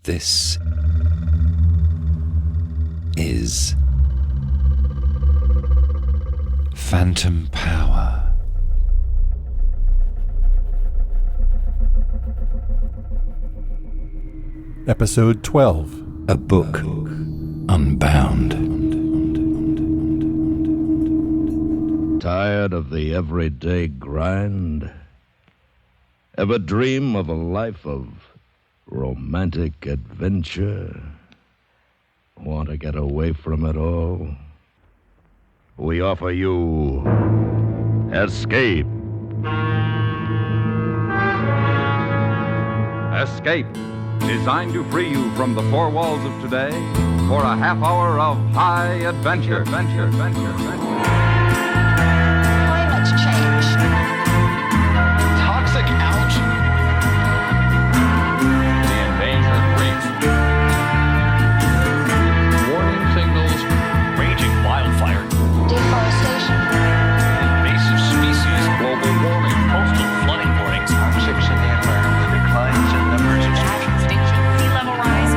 This is Phantom Power. Episode 12. A book unbound. Tired of the everyday grind? Ever dream of a life of romantic adventure? Want to get away from it all? We offer you Escape. Escape, designed to free you from the four walls of today for a half hour of high adventure. Climate change. Toxic algae. The endangered reef. Warning signals. Raging wildfire. Deforestation. Invasive species. Global warming. Coastal flooding warnings. Toxics in the environment. Declines in numbers of species. Extinction. Sea level rise.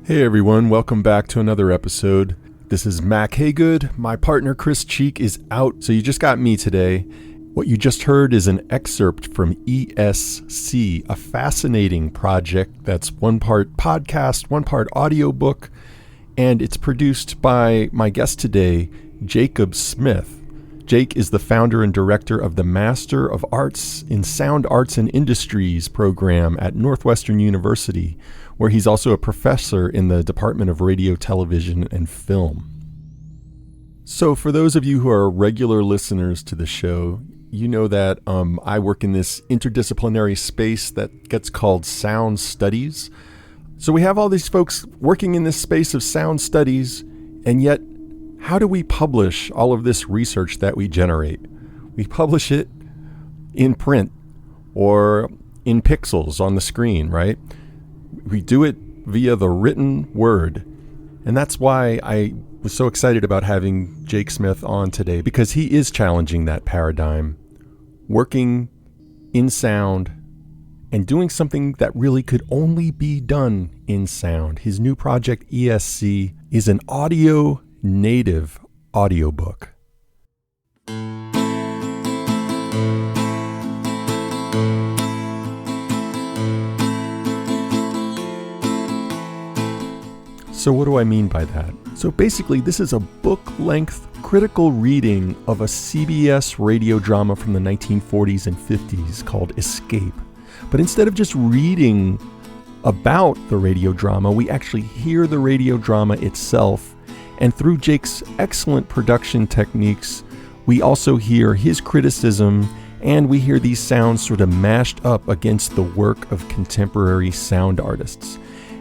Hey everyone, welcome back to another episode. This is Mac Haygood. My partner Chris Cheek is out, so you just got me today. What you just heard is an excerpt from ESC, a fascinating project that's one part podcast, one part audiobook, and it's produced by my guest today, Jacob Smith. Jake is the founder and director of the Master of Arts in Sound Arts and Industries program at Northwestern University, where he's also a professor in the Department of Radio, Television, and Film. So for those of you who are regular listeners to the show, you know that I work in this interdisciplinary space that gets called sound studies. So we have all these folks working in this space of sound studies, and yet how do we publish all of this research that we generate? We publish it in print or in pixels on the screen, right? We do it via the written word. And that's why I was so excited about having Jake Smith on today, because he is challenging that paradigm, working in sound and doing something that really could only be done in sound. His new project, ESC, is an audio native audiobook. So what do I mean by that? So basically, this is a book-length critical reading of a CBS radio drama from the 1940s and 50s called Escape. But instead of just reading about the radio drama, we actually hear the radio drama itself. And through Jake's excellent production techniques, we also hear his criticism, and we hear these sounds sort of mashed up against the work of contemporary sound artists.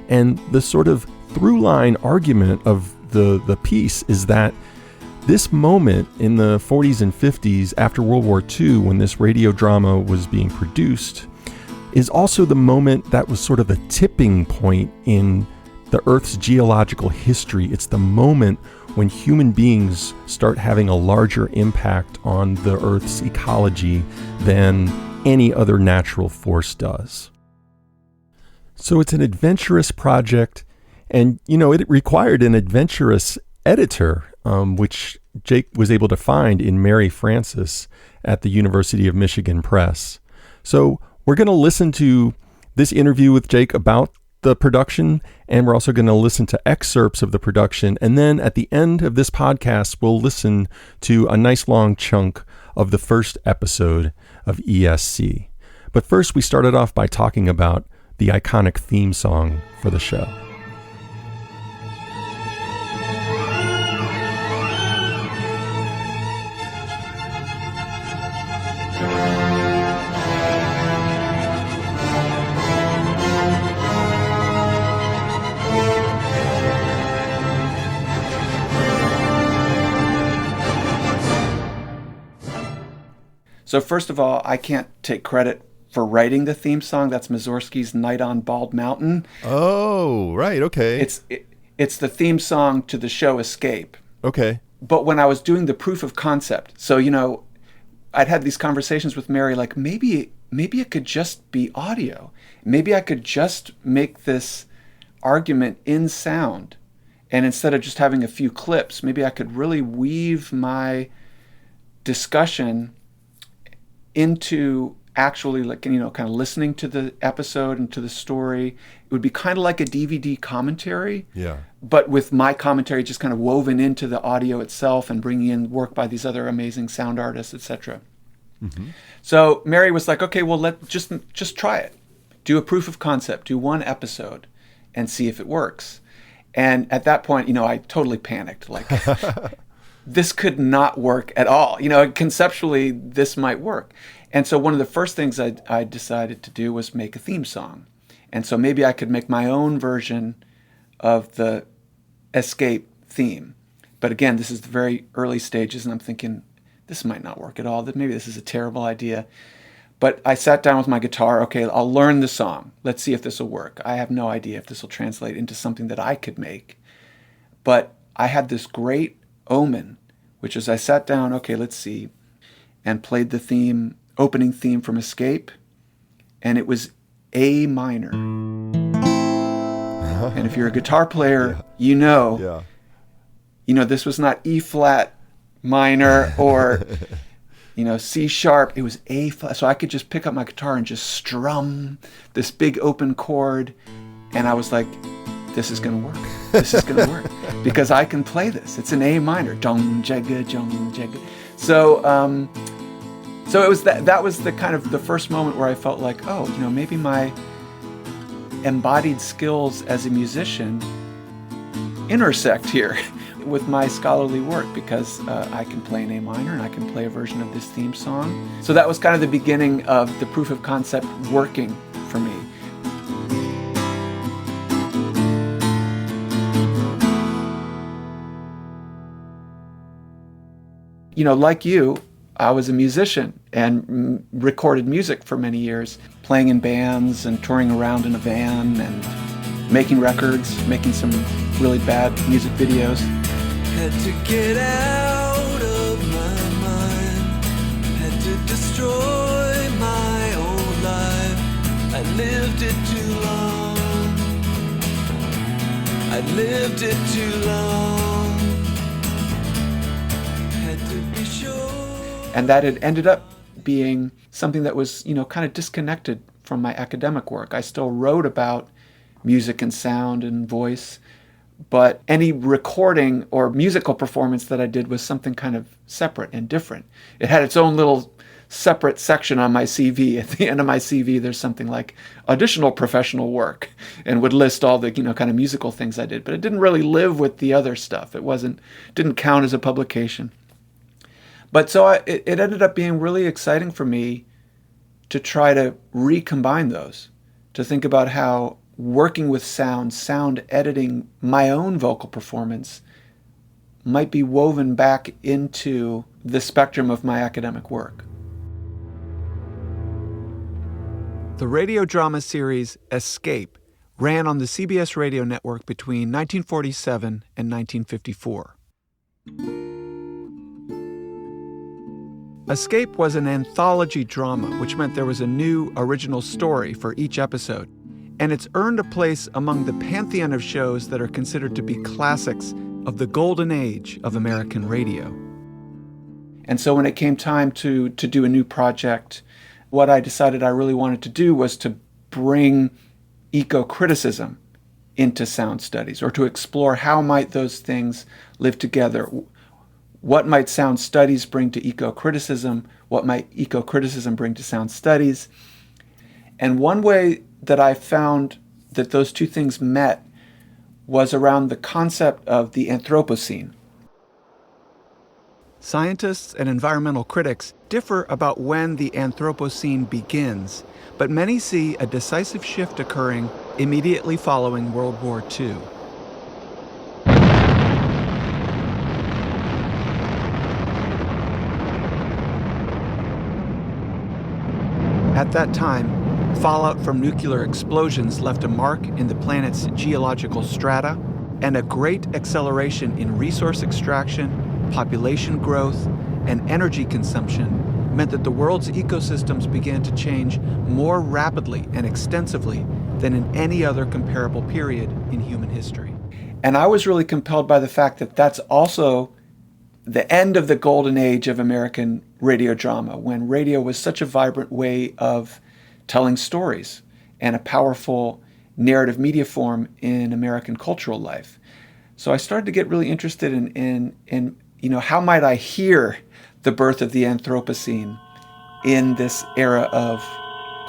And the sort of through-line argument of the piece is that this moment in the 40s and 50s after World War II, when this radio drama was being produced, is also the moment that was sort of a tipping point in the Earth's geological history. It's the moment when human beings start having a larger impact on the Earth's ecology than any other natural force does. So it's an adventurous project, and it required an adventurous editor, which Jake was able to find in Mary Francis at the University of Michigan Press. So we're going to listen to this interview with Jake about the production, and we're also going to listen to excerpts of the production. And then at the end of this podcast, we'll listen to a nice long chunk of the first episode of ESC. But first, we started off by talking about the iconic theme song for the show. So first of all, I can't take credit for writing the theme song. That's Mussorgsky's Night on Bald Mountain. Oh, right. Okay. It's the theme song to the show Escape. Okay. But when I was doing the proof of concept, so, I'd had these conversations with Mary, like maybe maybe it could just be audio. Maybe I could just make this argument in sound. And instead of just having a few clips, maybe I could really weave my discussion into actually, like, kind of listening to the episode and to the story. It would be kind of like a DVD commentary, but with my commentary just kind of woven into the audio itself and bringing in work by these other amazing sound artists, etc. So Mary was like, okay, well, let's just try it. Do a proof of concept, do one episode and see if it works. And at that point, I totally panicked. Like, this could not work at all. Conceptually, this might work. And so one of the first things I decided to do was make a theme song. And so maybe I could make my own version of the Escape theme. But again, this is the very early stages, and I'm thinking, this might not work at all. That maybe this is a terrible idea. But I sat down with my guitar. Okay, I'll learn the song. Let's see if this will work. I have no idea if this will translate into something that I could make. But I had this great omen, which is I sat down, okay, let's see, and played the opening theme from Escape, and it was A minor. And if you're a guitar player, this was not E flat minor or C sharp. It was A flat. So I could just pick up my guitar and just strum this big open chord. And I was like, this is going to work. This is going to work because I can play this. It's an A minor. Dong, jagga, jong, jagga. So it was that was the kind of the first moment where I felt like, maybe my embodied skills as a musician intersect here with my scholarly work, because I can play an A minor and I can play a version of this theme song. So that was kind of the beginning of the proof of concept working for me. Like you, I was a musician and recorded music for many years, playing in bands and touring around in a van and making records, making some really bad music videos. Had to get out of my mind, had to destroy my old life. I lived it too long, I lived it too long. Had to be sure. And that had ended up being something that was, kind of disconnected from my academic work. I still wrote about music and sound and voice, but any recording or musical performance that I did was something kind of separate and different. It had its own little separate section on my CV. At the end of my CV, there's something like additional professional work, and would list all the, kind of musical things I did, but it didn't really live with the other stuff. It didn't count as a publication. But so it ended up being really exciting for me to try to recombine those, to think about how working with sound editing my own vocal performance might be woven back into the spectrum of my academic work. The radio drama series Escape ran on the CBS radio network between 1947 and 1954. Escape was an anthology drama, which meant there was a new original story for each episode, and it's earned a place among the pantheon of shows that are considered to be classics of the golden age of American radio. And so when it came time to do a new project, what I decided I really wanted to do was to bring eco-criticism into sound studies, or to explore how might those things live together. What might sound studies bring to eco-criticism? What might eco-criticism bring to sound studies? And one way that I found that those two things met was around the concept of the Anthropocene. Scientists and environmental critics differ about when the Anthropocene begins, but many see a decisive shift occurring immediately following World War II. At that time, fallout from nuclear explosions left a mark in the planet's geological strata, and a great acceleration in resource extraction, population growth, and energy consumption meant that the world's ecosystems began to change more rapidly and extensively than in any other comparable period in human history. And I was really compelled by the fact that that's also the end of the golden age of American radio drama, when radio was such a vibrant way of telling stories and a powerful narrative media form in American cultural life. So I started to get really interested in how might I hear the birth of the Anthropocene in this era of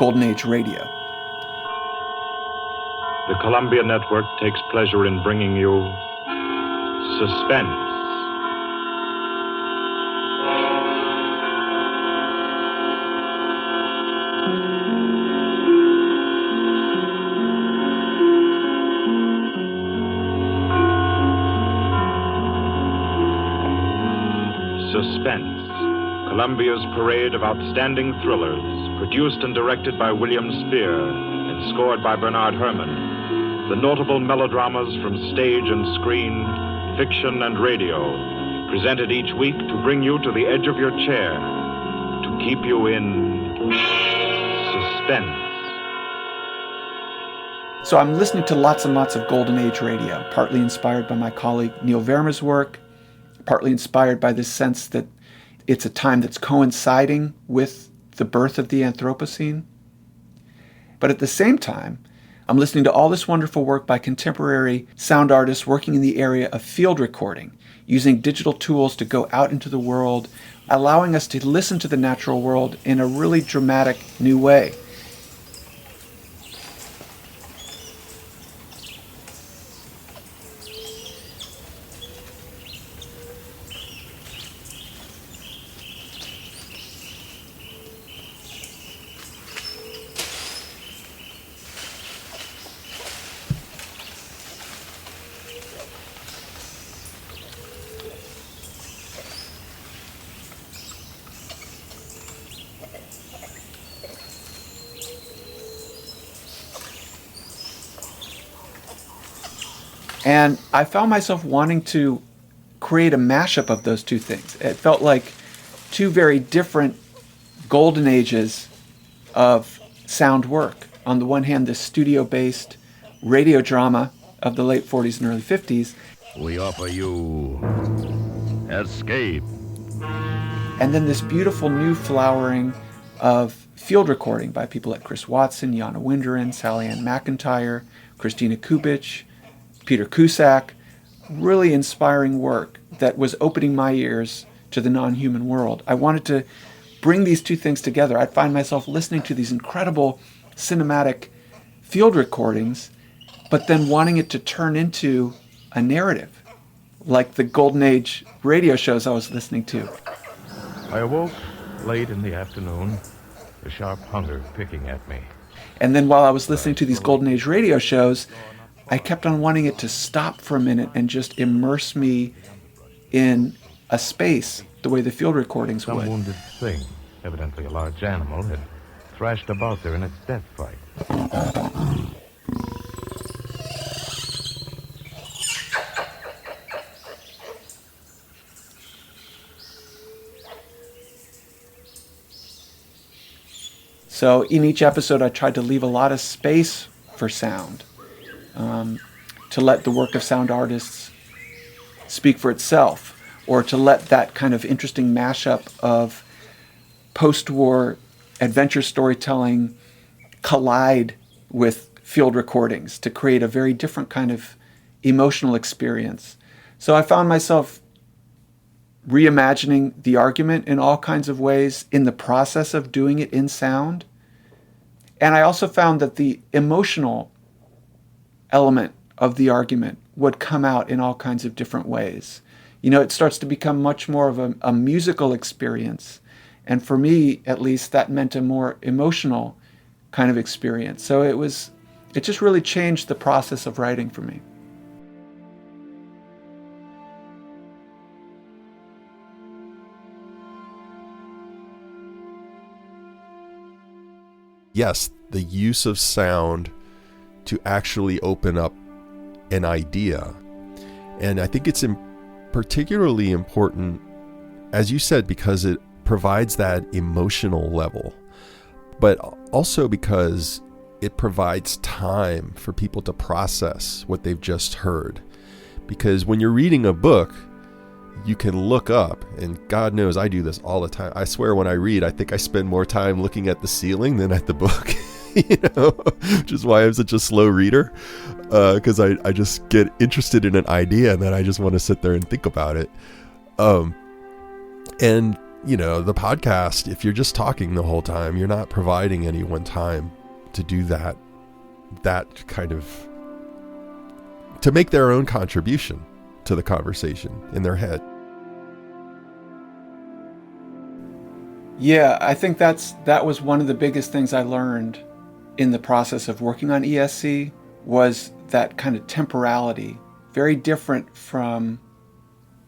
golden age radio. The Columbia Network takes pleasure in bringing you Suspense. Suspense, Columbia's parade of outstanding thrillers, produced and directed by William Spear and scored by Bernard Herrmann. The notable melodramas from stage and screen, fiction and radio, presented each week to bring you to the edge of your chair, to keep you in suspense. So I'm listening to lots and lots of golden age radio, partly inspired by my colleague Neil Verma's work, partly inspired by this sense that it's a time that's coinciding with the birth of the Anthropocene. But at the same time, I'm listening to all this wonderful work by contemporary sound artists working in the area of field recording, using digital tools to go out into the world, allowing us to listen to the natural world in a really dramatic new way. And I found myself wanting to create a mashup of those two things. It felt like two very different golden ages of sound work. On the one hand, this studio-based radio drama of the late 40s and early 50s. We offer you Escape. And then this beautiful new flowering of field recording by people like Chris Watson, Jana Winderin, Sally Ann McIntyre, Christina Kubich, Peter Cusack. Really inspiring work that was opening my ears to the non-human world. I wanted to bring these two things together. I'd find myself listening to these incredible cinematic field recordings, but then wanting it to turn into a narrative, like the Golden Age radio shows I was listening to. I awoke late in the afternoon, a sharp hunger picking at me. And then while I was listening to these Golden Age radio shows, I kept on wanting it to stop for a minute and just immerse me in a space the way the field recordings would. Some wounded thing, evidently a large animal, had thrashed about there in its death fight. So in each episode, I tried to leave a lot of space for sound, to let the work of sound artists speak for itself, or to let that kind of interesting mashup of post-war adventure storytelling collide with field recordings to create a very different kind of emotional experience. So I found myself reimagining the argument in all kinds of ways in the process of doing it in sound. And I also found that the emotional element of the argument would come out in all kinds of different ways. You know, it starts to become much more of a musical experience. And for me, at least, that meant a more emotional kind of experience. So it just really changed the process of writing for me. Yes, the use of sound to actually open up an idea. And I think it's particularly important, as you said, because it provides that emotional level, but also because it provides time for people to process what they've just heard. Because when you're reading a book, you can look up, and God knows I do this all the time. I swear when I read, I think I spend more time looking at the ceiling than at the book, which is why I'm such a slow reader, because I just get interested in an idea and then I just want to sit there and think about it. And, the podcast, if you're just talking the whole time, you're not providing anyone time to do that kind of, to make their own contribution to the conversation in their head. Yeah, I think that was one of the biggest things I learned in the process of working on ESC, was that kind of temporality, very different from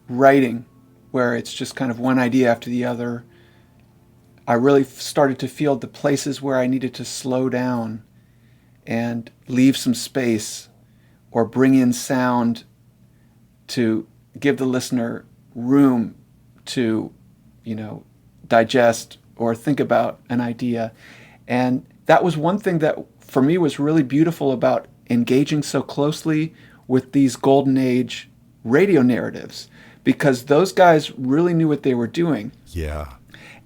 writing, where it's just kind of one idea after the other. I really started to feel the places where I needed to slow down and leave some space or bring in sound to give the listener room to, digest or think about an idea. And that was one thing that for me was really beautiful about engaging so closely with these golden age radio narratives, because those guys really knew what they were doing. Yeah.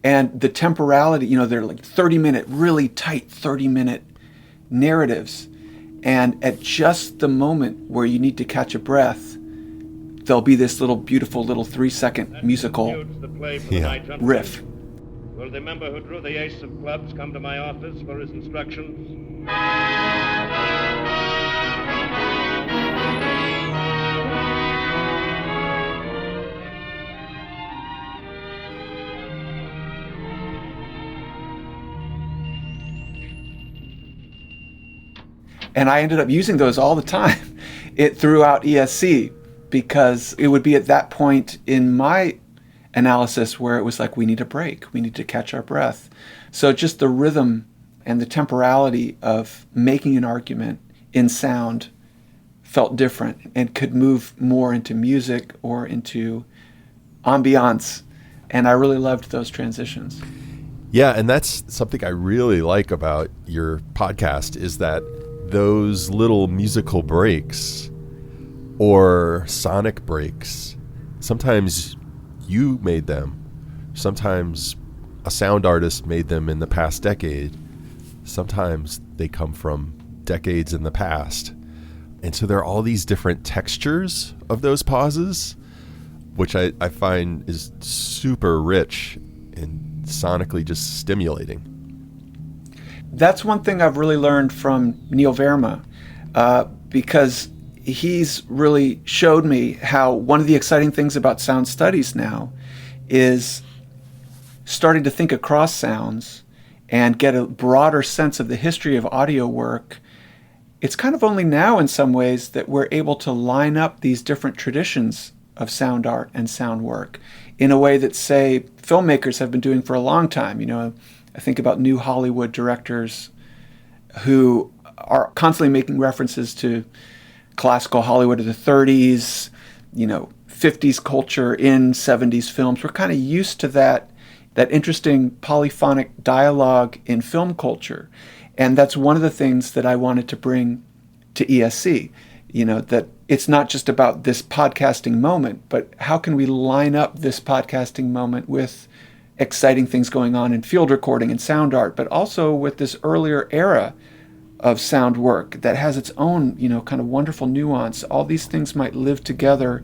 And the temporality, they're like 30-minute, really tight 30-minute narratives. And at just the moment where you need to catch a breath, there'll be this little beautiful little 3-second musical riff. Will the member who drew the ace of clubs come to my office for his instructions? And I ended up using those all the time throughout ESC, because it would be at that point in my analysis where it was like, we need a break, we need to catch our breath. So just the rhythm and the temporality of making an argument in sound felt different and could move more into music or into ambiance. And I really loved those transitions. Yeah, and that's something I really like about your podcast, is that those little musical breaks or sonic breaks, sometimes you made them, sometimes a sound artist made them in the past decade, sometimes they come from decades in the past. And so there are all these different textures of those pauses, which I find is super rich and sonically just stimulating. That's one thing I've really learned from Neil Verma, because he's really showed me how one of the exciting things about sound studies now is starting to think across sounds and get a broader sense of the history of audio work. It's kind of only now in some ways that we're able to line up these different traditions of sound art and sound work in a way that, say, filmmakers have been doing for a long time. I think about new Hollywood directors who are constantly making references to classical Hollywood of the 30s, 50s culture in 70s films. We're kind of used to that interesting polyphonic dialogue in film culture. And that's one of the things that I wanted to bring to ESC, that it's not just about this podcasting moment, but how can we line up this podcasting moment with exciting things going on in field recording and sound art, but also with this earlier era of sound work that has its own, kind of wonderful nuance. All these things might live together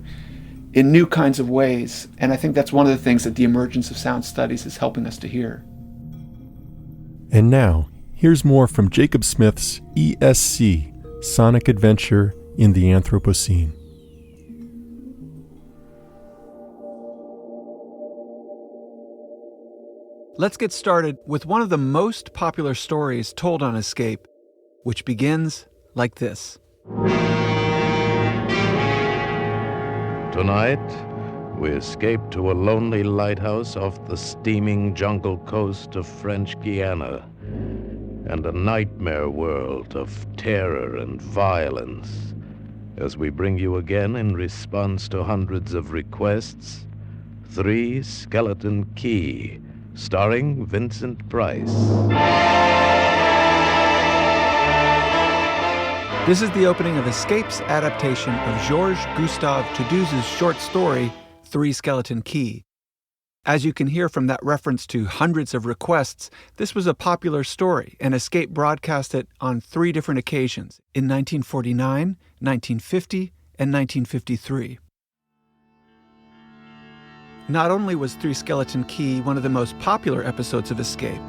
in new kinds of ways. And I think that's one of the things that the emergence of sound studies is helping us to hear. And now, here's more from Jacob Smith's ESC, Sonic Adventure in the Anthropocene. Let's get started with one of the most popular stories told on Escape, which begins like this. Tonight, we escape to a lonely lighthouse off the steaming jungle coast of French Guiana, and a nightmare world of terror and violence, as we bring you again, in response to hundreds of requests, 3 Skeleton Key, starring Vincent Price. This is the opening of Escape's adaptation of Georges Gustave Tuduz's short story, Three Skeleton Key. As you can hear from that reference to hundreds of requests, this was a popular story, and Escape broadcast it on 3 different occasions, in 1949, 1950, and 1953. Not only was Three Skeleton Key one of the most popular episodes of Escape,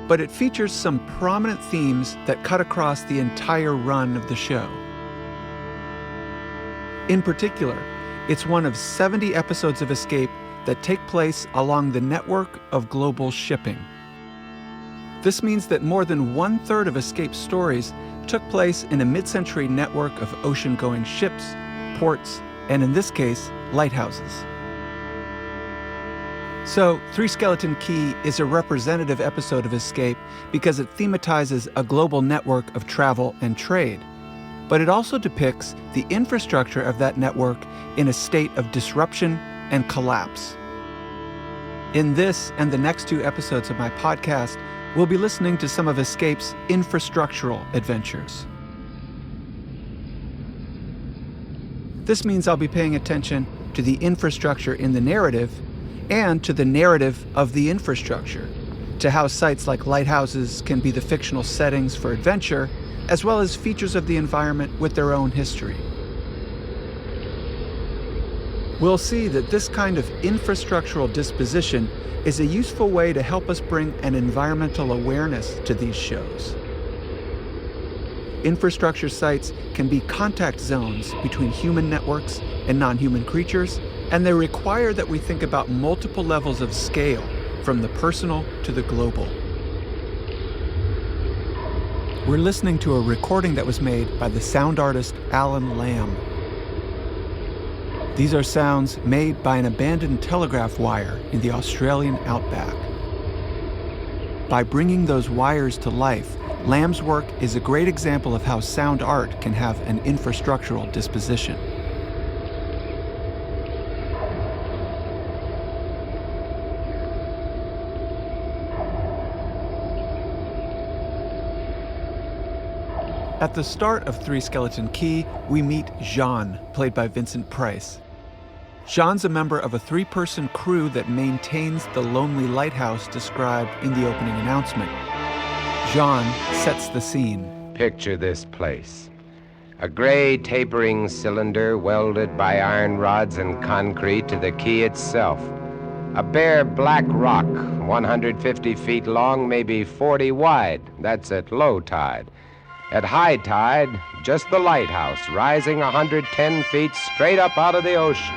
but it features some prominent themes that cut across the entire run of the show. In particular, it's one of 70 episodes of Escape that take place along the network of global shipping. This means that more than 1/3 of Escape's stories took place in a mid-century network of ocean-going ships, ports, and in this case, lighthouses. So, Three Skeleton Key is a representative episode of Escape because it thematizes a global network of travel and trade. But it also depicts the infrastructure of that network in a state of disruption and collapse. In this and the next 2 episodes of my podcast, we'll be listening to some of Escape's infrastructural adventures. This means I'll be paying attention to the infrastructure in the narrative and to the narrative of the infrastructure, to how sites like lighthouses can be the fictional settings for adventure, as well as features of the environment with their own history. We'll see that this kind of infrastructural disposition is a useful way to help us bring an environmental awareness to these shows. Infrastructure sites can be contact zones between human networks and non-human creatures, and they require that we think about multiple levels of scale, from the personal to the global. We're listening to a recording that was made by the sound artist Alan Lamb. These are sounds made by an abandoned telegraph wire in the Australian outback. By bringing those wires to life, Lamb's work is a great example of how sound art can have an infrastructural disposition. At the start of Three Skeleton Key, we meet Jean, played by Vincent Price. Jean's a member of a 3-person crew that maintains the lonely lighthouse described in the opening announcement. Jean sets the scene. Picture this place. A gray tapering cylinder welded by iron rods and concrete to the quay itself. A bare black rock, 150 feet long, maybe 40 wide. That's at low tide. At high tide, just the lighthouse, rising 110 feet straight up out of the ocean.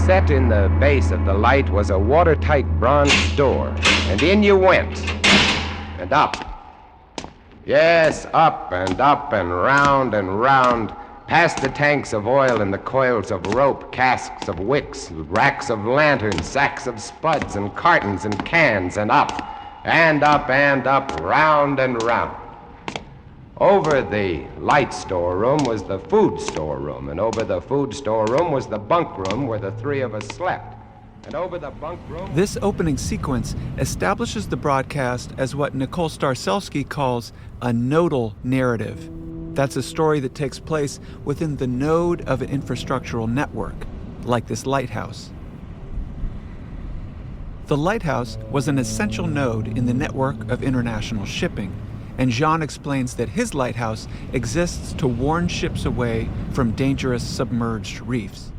Set in the base of the light was a watertight bronze door, and in you went, and up. Yes, up and round, past the tanks of oil and the coils of rope, casks of wicks, racks of lanterns, sacks of spuds and cartons and cans, and up, round and round. Over the light storeroom was the food storeroom, and over the food storeroom was the bunk room where the 3 of us slept. And over the bunk room... This opening sequence establishes the broadcast as what Nicole Starselski calls a nodal narrative. That's a story that takes place within the node of an infrastructural network, like this lighthouse. The lighthouse was an essential node in the network of international shipping, and Jean explains that his lighthouse exists to warn ships away from dangerous submerged reefs.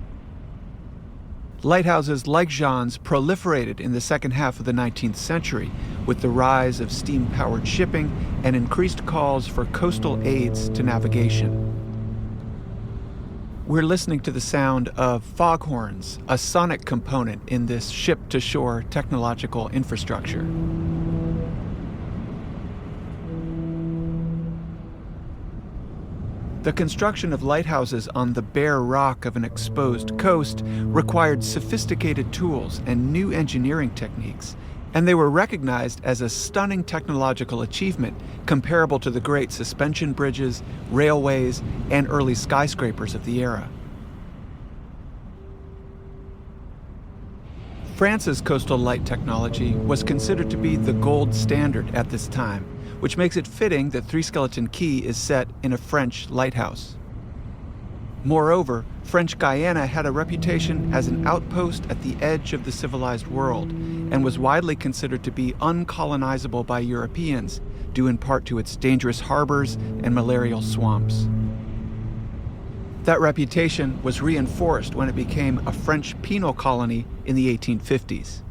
Lighthouses like Jean's proliferated in the second half of the 19th century with the rise of steam-powered shipping and increased calls for coastal aids to navigation. We're listening to the sound of foghorns, a sonic component in this ship-to-shore technological infrastructure. The construction of lighthouses on the bare rock of an exposed coast required sophisticated tools and new engineering techniques, and they were recognized as a stunning technological achievement comparable to the great suspension bridges, railways, and early skyscrapers of the era. France's coastal light technology was considered to be the gold standard at this time, which makes it fitting that Three Skeleton Key is set in a French lighthouse. Moreover, French Guiana had a reputation as an outpost at the edge of the civilized world and was widely considered to be uncolonizable by Europeans, due in part to its dangerous harbors and malarial swamps. That reputation was reinforced when it became a French penal colony in the 1850s.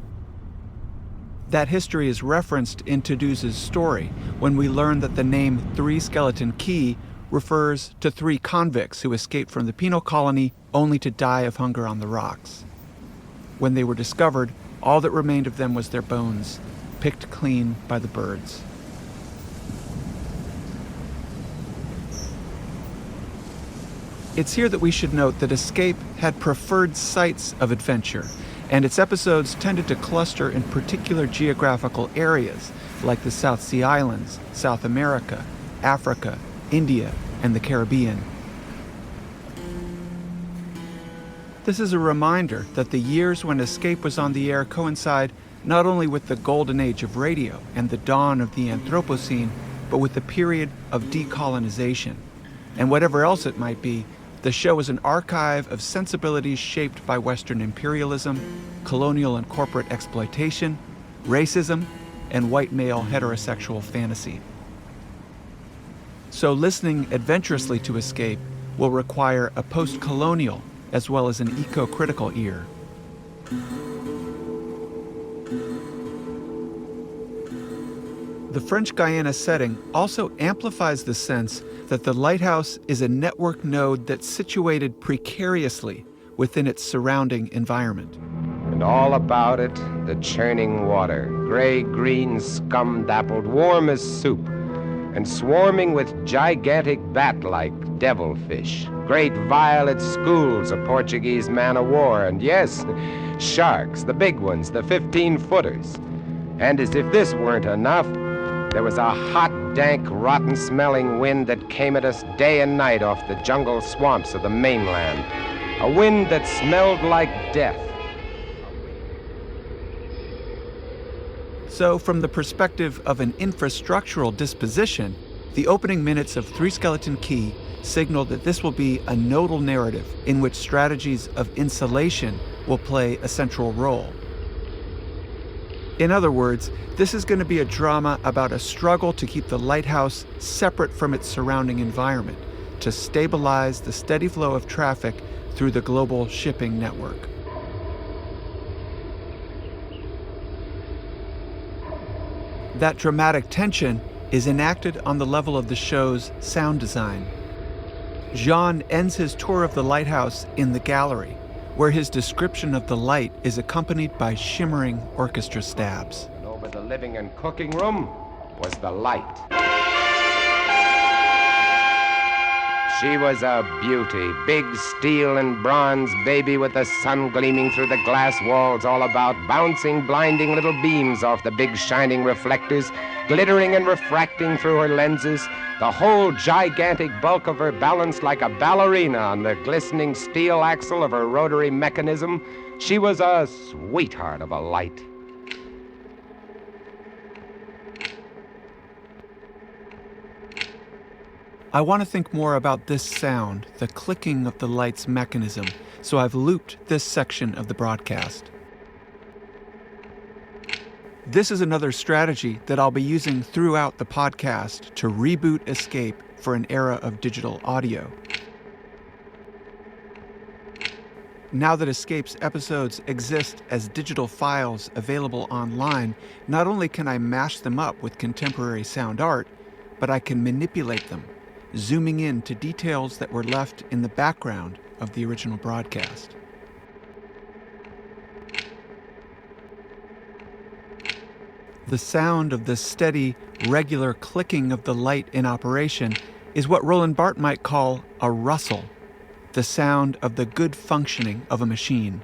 That history is referenced in Toulouse's story when we learn that the name Three Skeleton Key refers to 3 convicts who escaped from the penal colony only to die of hunger on the rocks. When they were discovered, all that remained of them was their bones, picked clean by the birds. It's here that we should note that Escape had preferred sites of adventure, and its episodes tended to cluster in particular geographical areas like the South Sea Islands, South America, Africa, India, and the Caribbean. This is a reminder that the years when Escape was on the air coincide not only with the golden age of radio and the dawn of the Anthropocene, but with the period of decolonization. And whatever else it might be, the show is an archive of sensibilities shaped by Western imperialism, colonial and corporate exploitation, racism, and white male heterosexual fantasy. So listening adventurously to Escape will require a post-colonial as well as an eco-critical ear. The French Guiana setting also amplifies the sense that the lighthouse is a network node that's situated precariously within its surrounding environment. And all about it, the churning water, gray-green, scum-dappled, warm as soup, and swarming with gigantic bat-like devilfish, great violet schools of Portuguese man-o'-war, and yes, sharks, the big ones, the 15-footers. And as if this weren't enough, there was a hot, dank, rotten-smelling wind that came at us day and night off the jungle swamps of the mainland. A wind that smelled like death. So, from the perspective of an infrastructural disposition, the opening minutes of Three Skeleton Key signal that this will be a nodal narrative in which strategies of insulation will play a central role. In other words, this is going to be a drama about a struggle to keep the lighthouse separate from its surrounding environment, to stabilize the steady flow of traffic through the global shipping network. That dramatic tension is enacted on the level of the show's sound design. Jean ends his tour of the lighthouse in the gallery, where his description of the light is accompanied by shimmering orchestra stabs. And over the living and cooking room was the light. She was a beauty, big steel and bronze baby with the sun gleaming through the glass walls all about, bouncing blinding little beams off the big shining reflectors, glittering and refracting through her lenses, the whole gigantic bulk of her balanced like a ballerina on the glistening steel axle of her rotary mechanism. She was a sweetheart of a light. I want to think more about this sound, the clicking of the light's mechanism, so I've looped this section of the broadcast. This is another strategy that I'll be using throughout the podcast to reboot Escape for an era of digital audio. Now that Escape's episodes exist as digital files available online, not only can I mash them up with contemporary sound art, but I can manipulate them, zooming in to details that were left in the background of the original broadcast. The sound of the steady, regular clicking of the light in operation is what Roland Barthes might call a rustle, the sound of the good functioning of a machine.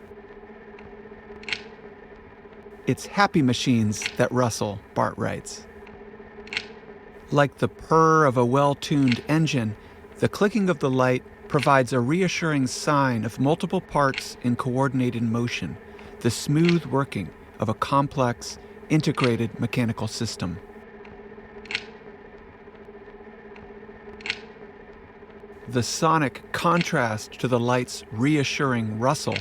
It's happy machines that rustle, Barthes writes. Like the purr of a well-tuned engine, the clicking of the light provides a reassuring sign of multiple parts in coordinated motion, the smooth working of a complex, integrated mechanical system. The sonic contrast to the light's reassuring rustle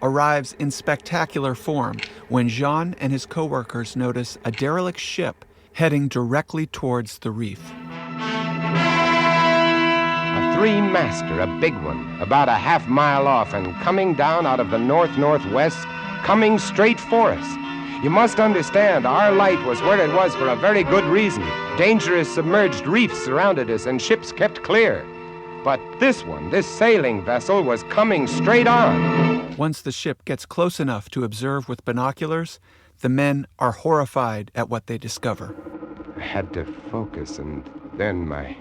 arrives in spectacular form when Jean and his coworkers notice a derelict ship heading directly towards the reef. A three-master, a big one, about a half-mile off and coming down out of the north-northwest, coming straight for us. You must understand, our light was where it was for a very good reason. Dangerous submerged reefs surrounded us and ships kept clear. But this one, this sailing vessel, was coming straight on. Once the ship gets close enough to observe with binoculars, the men are horrified at what they discover. I had to focus, and then my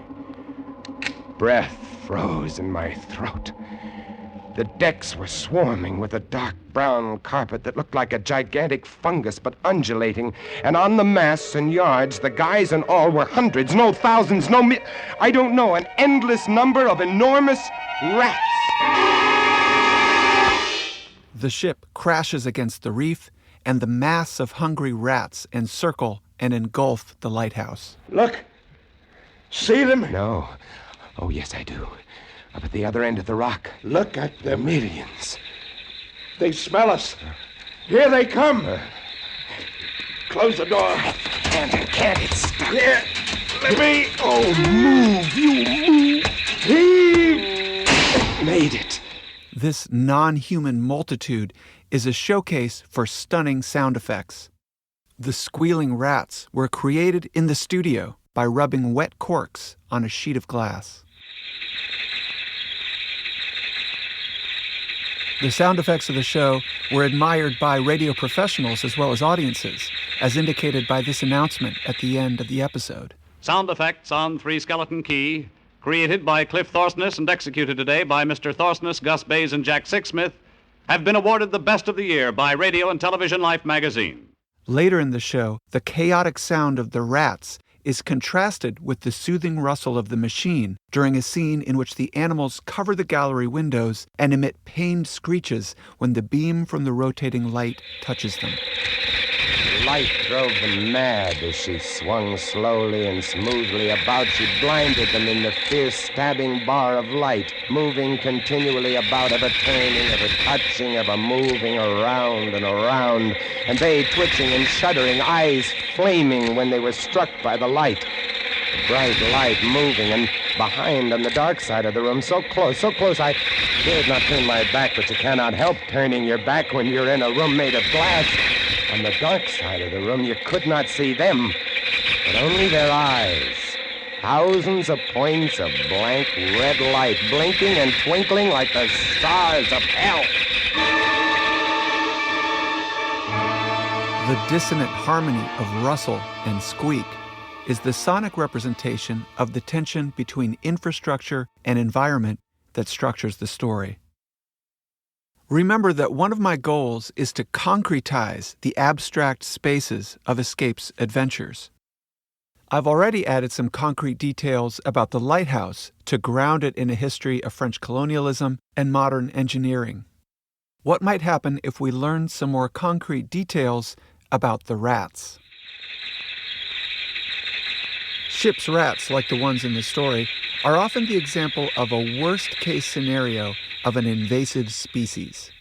breath froze in my throat. The decks were swarming with a dark brown carpet that looked like a gigantic fungus, but undulating. And on the masts and yards, the guys and all were hundreds, no thousands, I don't know, an endless number of enormous rats. The ship crashes against the reef, and the mass of hungry rats encircle and engulf the lighthouse. Look! See them? No. Oh, yes, I do. Up at the other end of the rock. Look at them. Millions. They smell us. Here they come. Close the door. Can't it stop? Here. Let me. Oh, move. You move. Heave. Made it. This non-human multitude is a showcase for stunning sound effects. The squealing rats were created in the studio by rubbing wet corks on a sheet of glass. The sound effects of the show were admired by radio professionals as well as audiences, as indicated by this announcement at the end of the episode. Sound effects on Three Skeleton Key, created by Cliff Thorsness and executed today by Mr. Thorsness, Gus Bays, and Jack Sixsmith, have been awarded the Best of the Year by Radio and Television Life magazine. Later in the show, the chaotic sound of the rats is contrasted with the soothing rustle of the machine during a scene in which the animals cover the gallery windows and emit pained screeches when the beam from the rotating light touches them. The light drove them mad as she swung slowly and smoothly about. She blinded them in the fierce stabbing bar of light, moving continually about, ever turning, ever touching, ever moving around and around, and they twitching and shuddering, eyes flaming when they were struck by the light. The bright light moving, and behind on the dark side of the room, so close, I dared not turn my back, but you cannot help turning your back when you're in a room made of glass. On the dark side of the room, you could not see them, but only their eyes. Thousands of points of blank red light, blinking and twinkling like the stars of hell. The dissonant harmony of rustle and squeak is the sonic representation of the tension between infrastructure and environment that structures the story. Remember that one of my goals is to concretize the abstract spaces of Escape's adventures. I've already added some concrete details about the lighthouse to ground it in a history of French colonialism and modern engineering. What might happen if we learned some more concrete details about the rats? Ship's rats, like the ones in the story, are often the example of a worst-case scenario of an invasive species.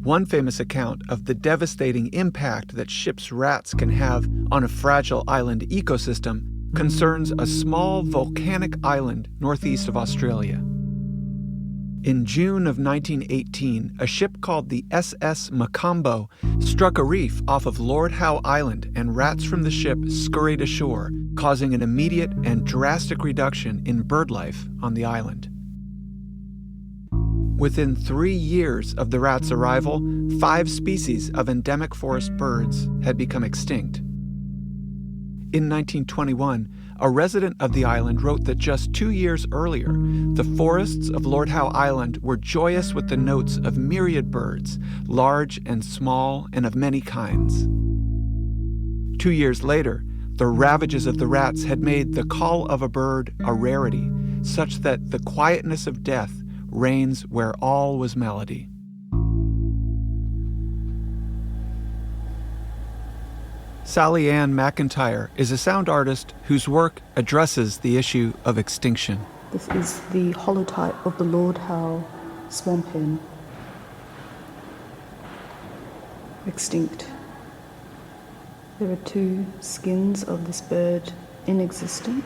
One famous account of the devastating impact that ship's rats can have on a fragile island ecosystem concerns a small volcanic island northeast of Australia. In June of 1918, a ship called the SS Macombo struck a reef off of Lord Howe Island, and rats from the ship scurried ashore, causing an immediate and drastic reduction in bird life on the island. Within 3 years of the rats' arrival, 5 species of endemic forest birds had become extinct. In 1921, a resident of the island wrote that just 2 years earlier, the forests of Lord Howe Island were joyous with the notes of myriad birds, large and small and of many kinds. 2 years later, the ravages of the rats had made the call of a bird a rarity, such that the quietness of death reigns where all was melody. Sally Ann McIntyre is a sound artist whose work addresses the issue of extinction. This is the holotype of the Lord Howe swamp hen, extinct. There are two skins of this bird in existence,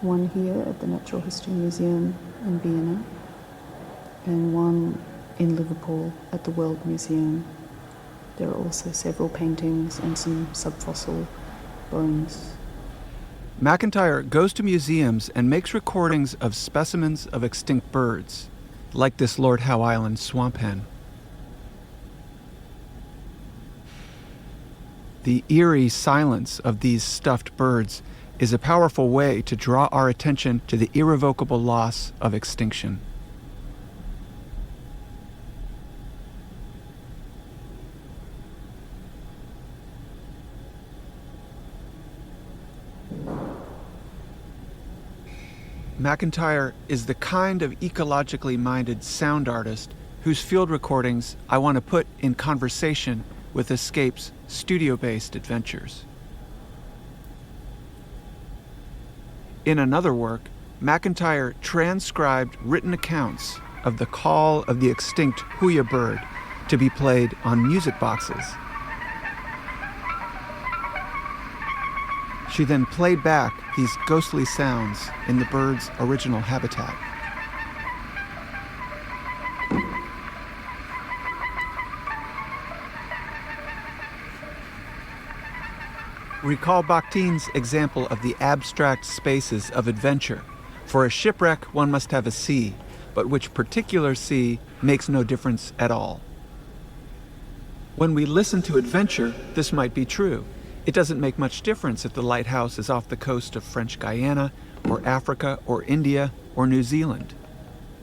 one here at the Natural History Museum in Vienna and one in Liverpool at the World Museum. There are also several paintings and some subfossil bones. McIntyre goes to museums and makes recordings of specimens of extinct birds, like this Lord Howe Island swamp hen. The eerie silence of these stuffed birds is a powerful way to draw our attention to the irrevocable loss of extinction. McIntyre is the kind of ecologically minded sound artist whose field recordings I want to put in conversation with Escape's studio-based adventures. In another work, McIntyre transcribed written accounts of the call of the extinct huya bird to be played on music boxes. She then played back these ghostly sounds in the bird's original habitat. Recall Bakhtin's example of the abstract spaces of adventure. For a shipwreck, one must have a sea, but which particular sea makes no difference at all. When we listen to adventure, this might be true. It doesn't make much difference if the lighthouse is off the coast of French Guiana, or Africa, or India, or New Zealand.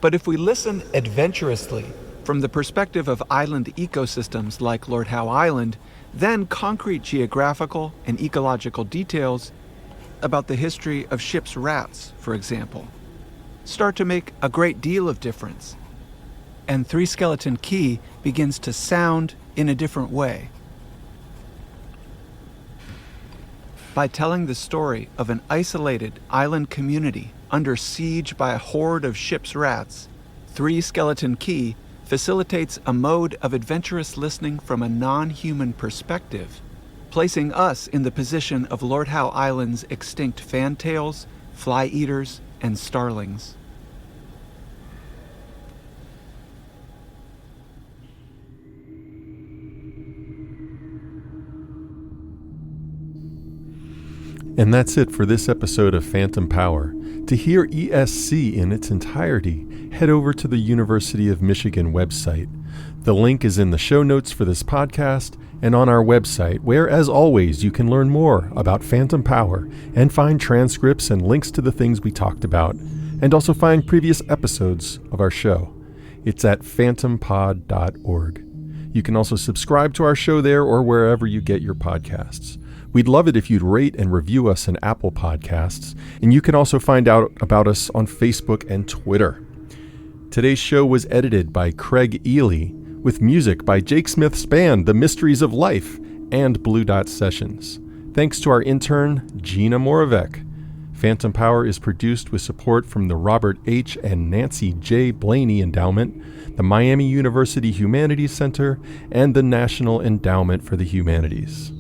But if we listen adventurously, from the perspective of island ecosystems like Lord Howe Island, then concrete geographical and ecological details about the history of ship's rats, for example, start to make a great deal of difference. And Three Skeleton Key begins to sound in a different way. By telling the story of an isolated island community under siege by a horde of ship's rats, Three Skeleton Key facilitates a mode of adventurous listening from a non-human perspective, placing us in the position of Lord Howe Island's extinct fantails, fly-eaters, and starlings. And that's it for this episode of Phantom Power. To hear ESC in its entirety, head over to the University of Michigan website. The link is in the show notes for this podcast and on our website, where, as always, you can learn more about Phantom Power and find transcripts and links to the things we talked about, and also find previous episodes of our show. It's at phantompod.org. You can also subscribe to our show there or wherever you get your podcasts. We'd love it if you'd rate and review us in Apple Podcasts, and you can also find out about us on Facebook and Twitter. Today's show was edited by Craig Ely, with music by Jake Smith's band, The Mysteries of Life, and Blue Dot Sessions. Thanks to our intern, Gina Moravec. Phantom Power is produced with support from the Robert H. and Nancy J. Blaney Endowment, the Miami University Humanities Center, and the National Endowment for the Humanities.